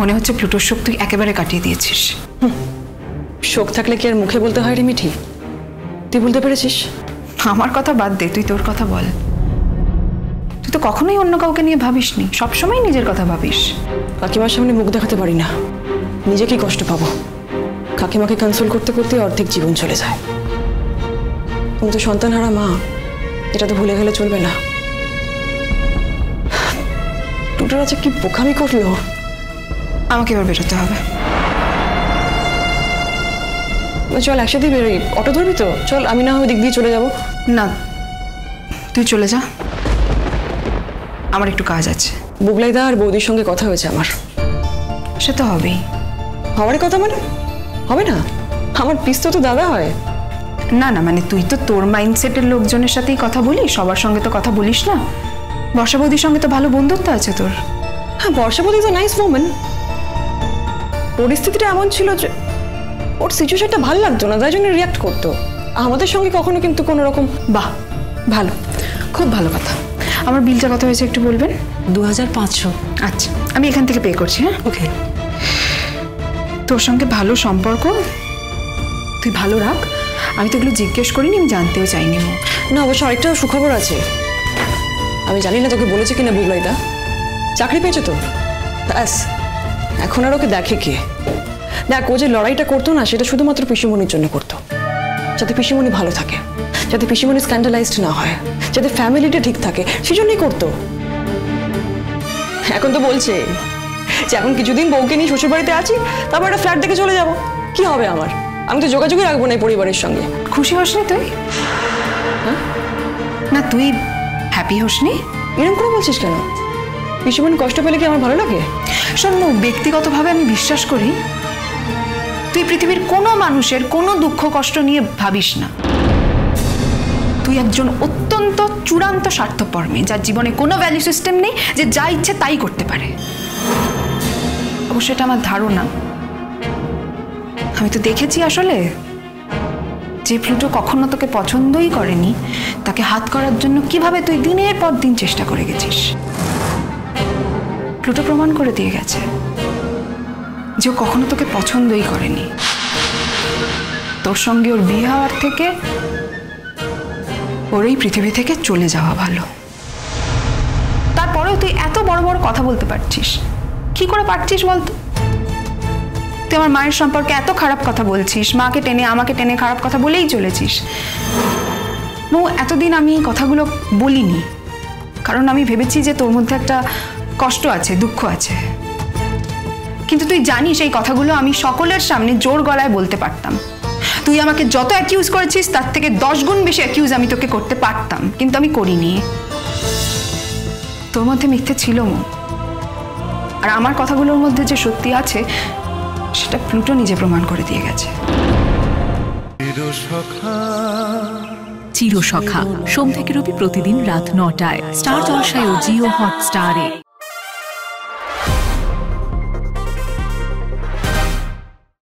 মনে হচ্ছে প্লুটোর শোক তুই একেবারে কাটিয়ে দিয়েছিস। শোক থাকলে কি আর মুখে বলতে হয় রে মিঠি? তুই বলতে পেরেছিস? আমার কথা বাদ দে, তুই তোর কথা বল। তুই তো কখনোই অন্য কাউকে নিয়ে ভাবিসনি, সবসময় নিজের কথা ভাবিস। কাকিমার সামনে মুখ দেখাতে পারি না, নিজে কি কষ্ট পাবো। কাকিমাকে কনসোল করতে করতে অর্ধেক জীবন চলে যায়। তুমি তো সন্তানহারা মা, এটা তো ভুলে গেলে চলবে না। টুটার আছে কি বোকামি করলো। আমাকে এবার বেরোতে হবে। চল একসাথেই বেরোই। অটো ধরবি তো? চল, আমি না হয় দিক দিয়ে চলে যাব। না, তুই চলে যা, আমার একটু কাজ আছে। বুগলাইদা আর বৌদির সঙ্গে কথা হয়েছে আমার। সে তো হবেই। হওয়ার কথা মানে হবে না? আমার পিস্তো তো দাদা হয়। না না, মানে তুই তো তোর মাইন্ডসেটের লোকজনের সাথেই কথা বলিস, সবার সঙ্গে তো কথা বলিস না। বর্ষা বৌদির সঙ্গে তো ভালো বন্ধুত্ব আছে তোর। হ্যাঁ, বর্ষা বৌদি তো নাইস ওম্যান। পরিস্থিতিটা এমন ছিল যে ওর সিচুয়েশনটা ভালো লাগতো না, তাই জন্য রিয়াক্ট করতো। আমাদের সঙ্গে কখনো কিন্তু কোনো রকম। বাহ, ভালো, খুব ভালো কথা। আমার বিলটা কত হয়েছে একটু বলবেন? 2500। আচ্ছা, আমি এখান থেকে পে করছি। হ্যাঁ, ওকে। তোর সঙ্গে ভালো সম্পর্ক, তুই ভালো রাখ। আমি তো এগুলো জিজ্ঞেস করিনি, আমি জানতেও চাইনি। না, অবশ্য আরেকটা সুখবর আছে। আমি জানি না তোকে বলেছে কিনা বুগলাইদা, চাকরি পেয়েছে তো। ব্যাস, এখন আর ওকে দেখে কে? দেখ, ও যে লড়াইটা করতো না, সেটা শুধুমাত্র পিসিমণির জন্য করতো, যাতে পিসিমণি ভালো থাকে, যাতে পিসিমণি স্ক্যান্ডালাইজড না হয়, যাতে ফ্যামিলিটা ঠিক থাকে, সেজন্যই করতো। এখন তো বলছে যে এখন কিছুদিন বউকে নিয়ে শ্বশুরবাড়িতে আছি, তারপর একটা ফ্ল্যাট দেখে চলে যাব। কি হবে আমার? আমি তো যোগাযোগই রাখবো না এই পরিবারের সঙ্গে। খুশি হসনি তুই? হ্যাঁ না, তুই হ্যাপি হসনি? এরকম করে বলছিস কেন? পিসিমণি কষ্ট পেলে কি আমার ভালো লাগে? শোন, ব্যক্তিগতভাবে আমি বিশ্বাস করি তুই পৃথিবীর কোনো মানুষের কোনো দুঃখ কষ্ট নিয়ে ভাবিস না। তুই একজন অত্যন্ত চূড়ান্ত স্বার্থপর মেয়ে, যার জীবনে কোনো ভ্যালু সিস্টেম নেই, যে যা ইচ্ছে তাই করতে পারে। অবশ্য এটা আমার ধারণা। আমি তো দেখেছি আসলে, যে প্লুটো কখনো তোকে পছন্দই করেনি, তাকে হাত করার জন্য কিভাবে তুই দিনের পর দিন চেষ্টা করে গেছিস। প্লুটো প্রমাণ করে দিয়ে গেছে যে ও কখনো তোকে পছন্দই করেনি। তোর সঙ্গে ওর বিয়ে হওয়ার থেকে ওর এই পৃথিবী থেকে চলে যাওয়া ভালো। তারপরেও তুই এত বড় বড় কথা বলতে পারছিস, কি করে পারছিস বলতো? তুই আমার মায়ের সম্পর্কে এত খারাপ কথা বলছিস, মাকে টেনে আমাকে টেনে খারাপ কথা বলেই চলেছিস। মৌ, এতদিন আমি এই কথাগুলো বলিনি, কারণ আমি ভেবেছি যে তোর মধ্যে একটা কষ্ট আছে, দুঃখ আছে। কিন্তু তুই জানিস এই কথাগুলো আমি সকলের সামনে জোর গলায় বলতে পারতাম। তুই আমাকে যত অ্যাকিউজ করেছিস তার থেকে 10 গুণ বেশি অ্যাকিউজ আমি তোকে করতে পারতাম, কিন্তু আমি করিনি। তোর মধ্যে মিথ্যে ছিল মৌ, আর আমার কথাগুলোর মধ্যে যে সত্যি আছে সেটা প্লুটো নিজে প্রমাণ করে দিয়ে গেছে। চিরসখা, সোম থেকে রবি প্রতিদিন রাত 9টায় স্টার জলসায় ও জিও হটস্টারে।